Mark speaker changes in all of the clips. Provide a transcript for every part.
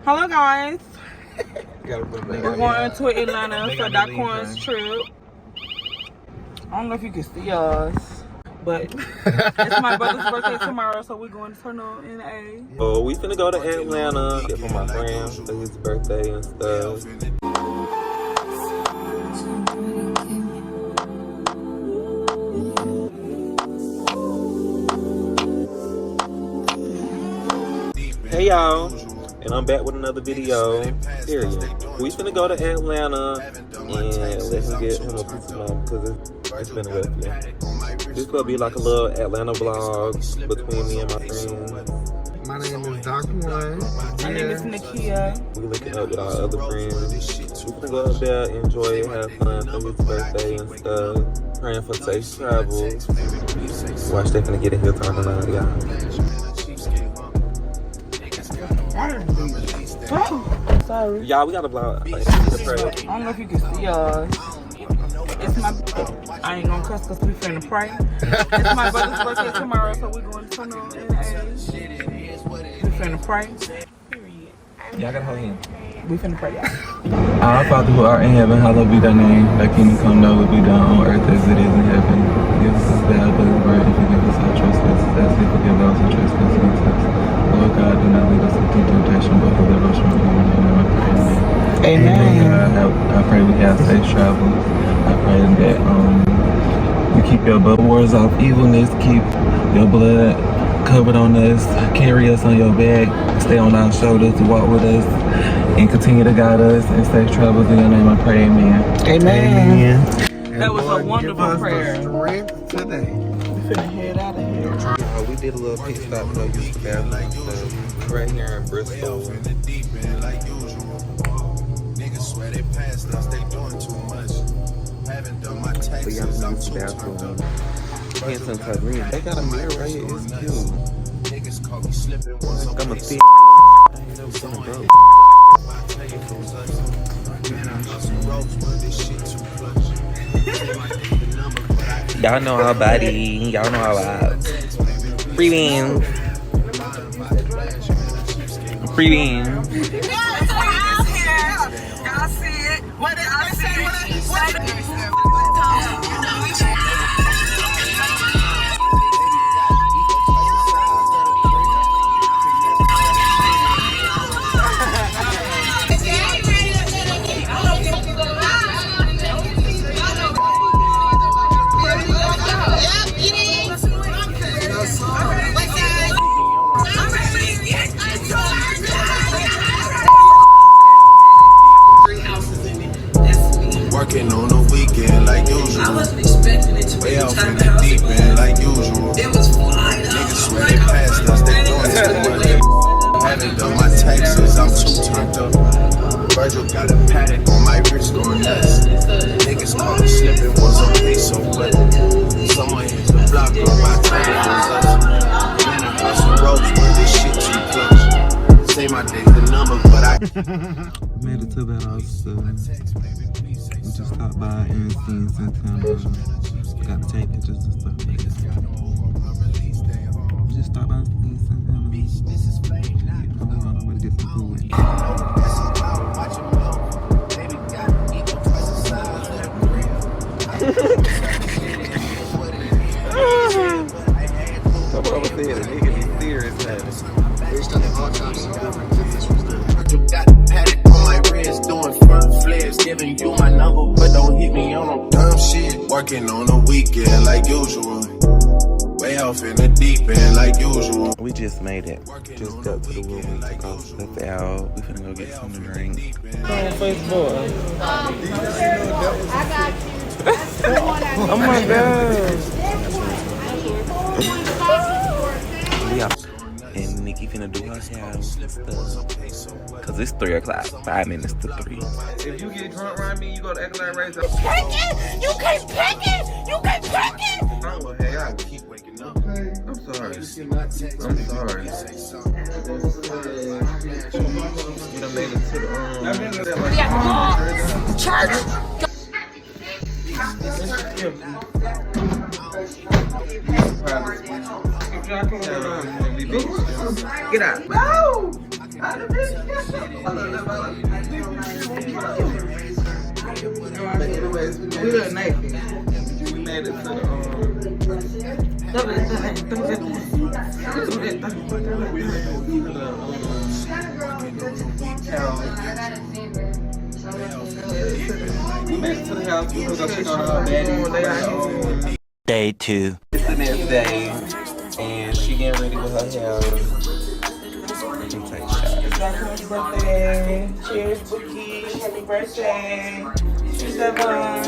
Speaker 1: Hello guys. We're going to Atlanta for Daquan's trip. I don't know if you can see us, but it's my brother's birthday tomorrow, so we're going to turn on in A.
Speaker 2: Oh, we finna go to Atlanta, get for my friend for his birthday and stuff. Hey y'all, and I'm back with another video. Period. We finna go to Atlanta and let him get him a piece of mind because it's been a rough year. This will be like a little Atlanta vlog between me and my friends.
Speaker 3: My name is Daquan.
Speaker 1: My name is Nakia.
Speaker 2: We linking up with our other friends. We finna go up there, enjoy it, have fun for his birthday and stuff. Praying for safe travels. Watch, they finna get in here talking about it, y'all.
Speaker 1: Oh, sorry.
Speaker 2: Y'all, we got a vlog.
Speaker 1: I don't know if you can see us. It's my. I ain't gonna cuss because we finna pray. It's my brother's birthday tomorrow, so we're going to turn on in A. We finna pray.
Speaker 2: Y'all gotta hold him.
Speaker 1: We finna pray, y'all.
Speaker 4: Our Father who art in heaven, hallowed be thy name. Thy kingdom come, thy will be done on earth as it is in heaven. Give us this day our daily bread, and forgive us our trespasses as we forgive those who trespass against us. Lord God, do not lead us into temptation, but deliver us from evil.
Speaker 1: Amen.
Speaker 4: I pray we have safe travels. I pray that you keep your borders off evilness, keep your blood covered on us, carry us on your back, stay on our shoulders, walk with us, and continue to guide us in safe travels. In your name I pray, amen.
Speaker 1: Amen. That was
Speaker 3: Lord,
Speaker 1: a wonderful prayer.
Speaker 3: Strength today.
Speaker 1: We finna head out of here.
Speaker 2: We did a little pit stop to go use the bathroom stuff right here in Bristol. We gotta use the bathroom. Hanson Tyree. They got a mirror right here. It's cute. I'm a thick. I ain't never seen a broke. Y'all know our body. Y'all know our vibes. Free beans. Free beans.
Speaker 1: Y'all see it. What did I say?
Speaker 5: Working on the weekend like usual. I wasn't expecting it to be off in the deep end like usual. It was flying. Niggas swear they passed us, they doing too much. Haven't done my taxes, I'm too turned up. Virgil got a paddock on my wrist going nuts. Niggas caught me slipping, was okay, so what? Someone hit the block on my table, it was us. Man, I got some ropes, but this shit too clutch. Say my day's the number, but I
Speaker 4: Made it to that house. We just stopped by and seen Santana. Got to take pictures and stuff. We just stopped by and seen Santana. I'm on the way to get some food.
Speaker 2: Come over there, the nigga be serious, man.
Speaker 5: based on the autopsy records, this was the got paddock on my wrist, doing front flips, giving you my number, but don't hit me on no dumb shit. Working on the weekend like usual. Way off in the deep end like usual.
Speaker 2: We just made it. Just got to the room. We took all the stuff out. We finna go get something to drink. On Facebook.
Speaker 6: I got you.
Speaker 1: Oh my God.
Speaker 2: And Nikki finna do her hair and stuff. Cause it's 3 o'clock. 5 minutes to 3.
Speaker 3: If you get drunk around me, you go to Economic Race.
Speaker 6: You can't pick it! You can't pick it!
Speaker 3: Oh, well, hey, I keep waking up. I'm sorry. I'm sorry. You done made it to the
Speaker 6: Church!
Speaker 3: Get out. No! I
Speaker 4: But anyways, we made it to the house. We was gonna check on our baddie.
Speaker 7: Day 2.
Speaker 2: It's the next day, and she getting ready with her hair.
Speaker 1: It's Daquan's birthday. Cheers, Bookie. Happy birthday. Cheers, everyone.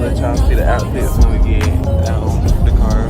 Speaker 2: Let y'all see the outfits when we get out the car.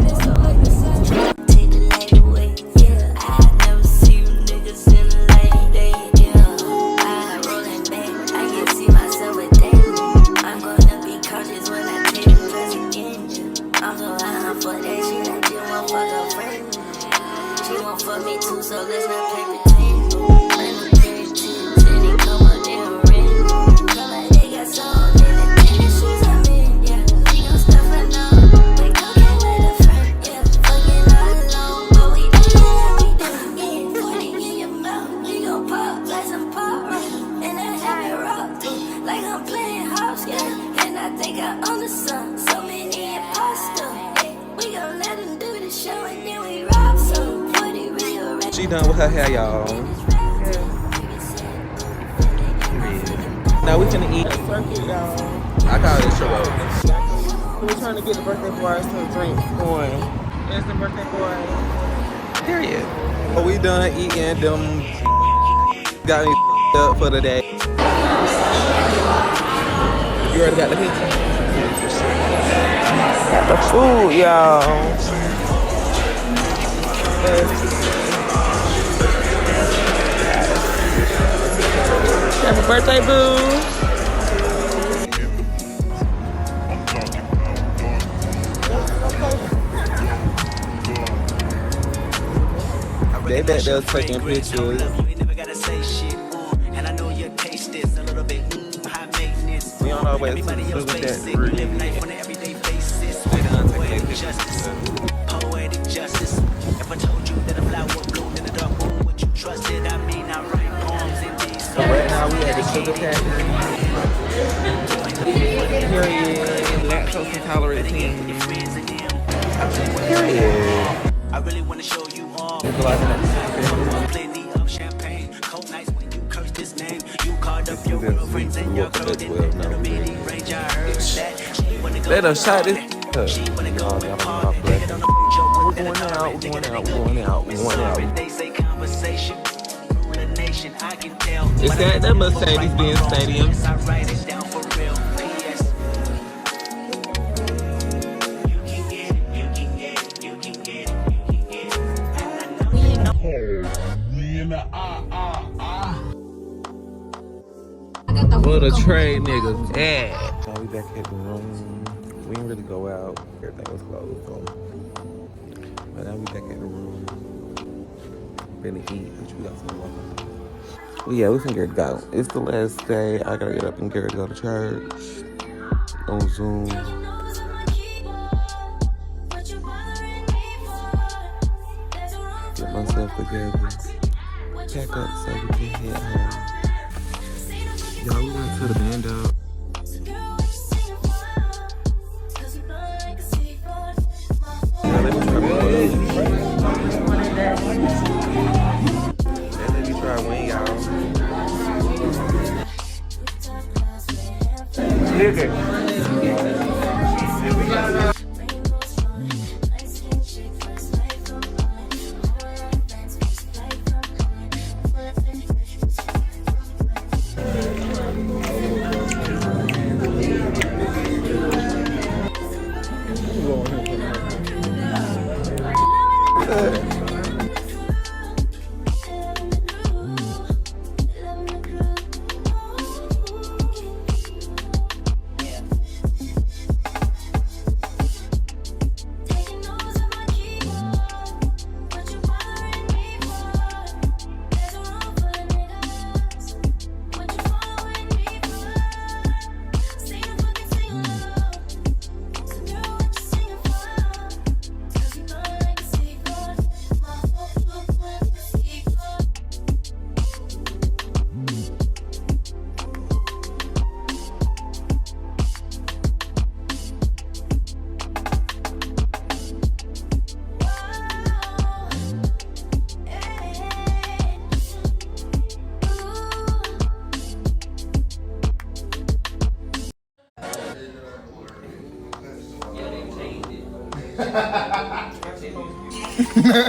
Speaker 2: She done with her hair, y'all. Now we finna eat.
Speaker 1: Circuit, y'all.
Speaker 2: I call it churros.
Speaker 1: We're trying to get the birthday boys some drinks going. There's the birthday boy.
Speaker 2: Period. But we done eating them. Got me up for the day. You already got the pizza?
Speaker 1: Got the food, y'all. Happy birthday, boo.
Speaker 2: They back there taking pictures. We on our way to the that room. They done taking pictures.
Speaker 7: Poetic justice. If I told you that a flower bloomed in a dark room, would you trust it? I mean, I write poems in these.
Speaker 2: So right now we at the sugar factory. Period. Lactose intolerant team. Period.
Speaker 7: I really want to show you all. Plenty of champagne, cold nights when you curse this name. You called up your girlfriends and your girl didn't know the mini range. I heard that.
Speaker 2: They done shot this.
Speaker 7: She wanna go and party.
Speaker 2: We're going out.
Speaker 7: They say conversation. The nation, I can tell.
Speaker 2: It's at the Mercedes-Benz Stadium.
Speaker 7: I write it down for real. P.S. You can get it, you can get it, you can get it, you can get it.
Speaker 2: Where the trade niggas at? Now we back at the room. We didn't really go out. Everything was closed. But now we back at the room. Finna eat, but you got some water. Well, yeah, we finna get to go. It's the last day. I gotta get up and get ready to go to church. On Zoom. Get myself together. Pack up so we can head home. Y'all, we went to the Bando. Now let me try wing, y'all. Nigga.
Speaker 4: We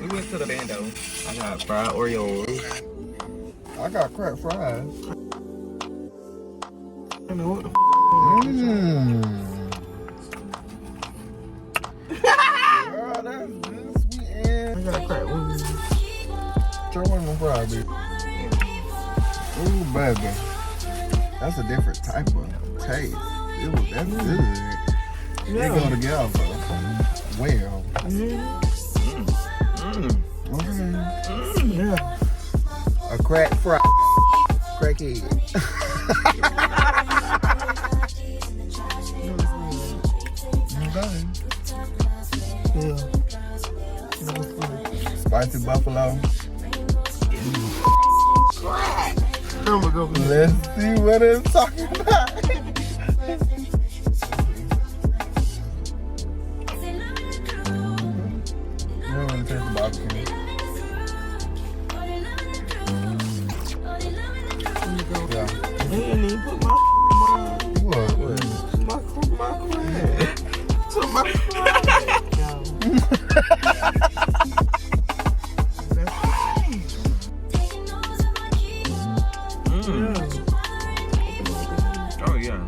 Speaker 4: went to the Bando. I got fried Oreos.
Speaker 3: I got crack fries.
Speaker 4: I know what the
Speaker 3: Girl, that's sweet and
Speaker 4: I got crack wings.
Speaker 3: try one of them fries, bitch. Ooh, baby. That's a different type of taste. That's good. They go together. Well. Okay.
Speaker 4: Yeah.
Speaker 3: A crack fry. Crackhead.
Speaker 4: Yeah.
Speaker 3: Spicy buffalo.
Speaker 4: Go.
Speaker 3: Let's see what it's talking about. You don't want to taste the barbecue. Yeah.
Speaker 4: They didn't even put my
Speaker 3: What?
Speaker 4: crack. To my crack. Oh yeah.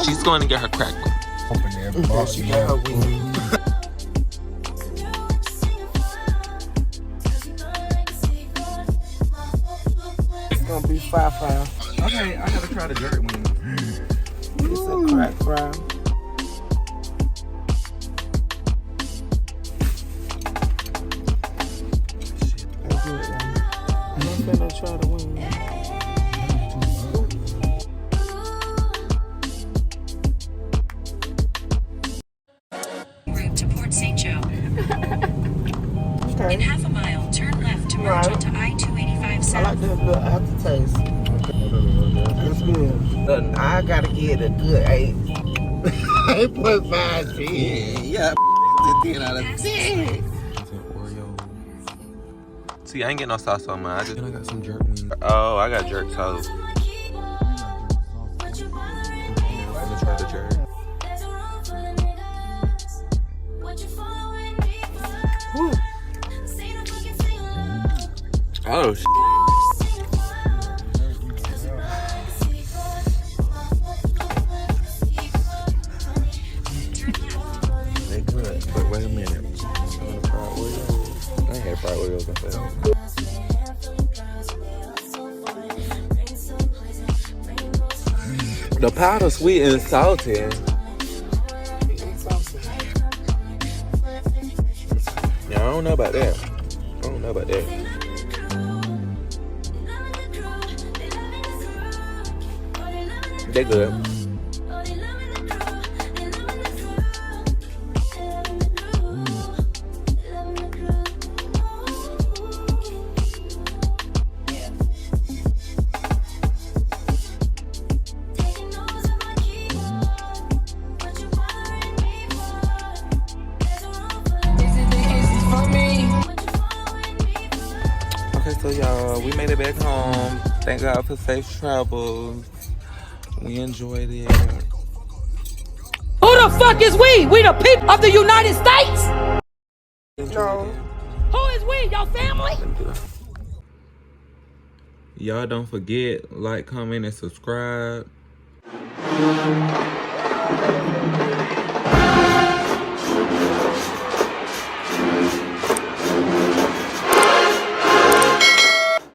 Speaker 2: She's going to get her crack one.
Speaker 3: Open there. Boss, you got her
Speaker 1: It's gonna be 5-5.
Speaker 4: Okay, I gotta try the jerk wing.
Speaker 1: It's a crack fry. That's good, man. I'm gonna try the wing.
Speaker 8: Route to Port St. Joe.
Speaker 1: Okay.
Speaker 8: In half a mile, turn left to merge
Speaker 1: Right.
Speaker 8: onto I-285
Speaker 1: I
Speaker 8: South.
Speaker 1: like the little aftertaste. It's good.
Speaker 4: I gotta get a good 8. 8.5
Speaker 3: Yeah, 10 out of 10.
Speaker 2: Oreo. See, I ain't getting no sauce on mine. I
Speaker 4: got some jerk wings.
Speaker 2: Oh, I got jerk toast.
Speaker 4: I'm gonna try the jerk.
Speaker 2: Oh, sh. They good, but wait a minute. I'm gonna try Oreos. I ain't had fried Oreos before. The powder sweet and salty. Yeah, I don't know about that. They good. Okay, so y'all, we made it back home. Thank God for safe travels. We enjoyed it.
Speaker 6: Who the fuck is we? We the people of the United States?
Speaker 1: No.
Speaker 6: Who is we? Your family?
Speaker 2: Y'all don't forget, like, comment, and subscribe.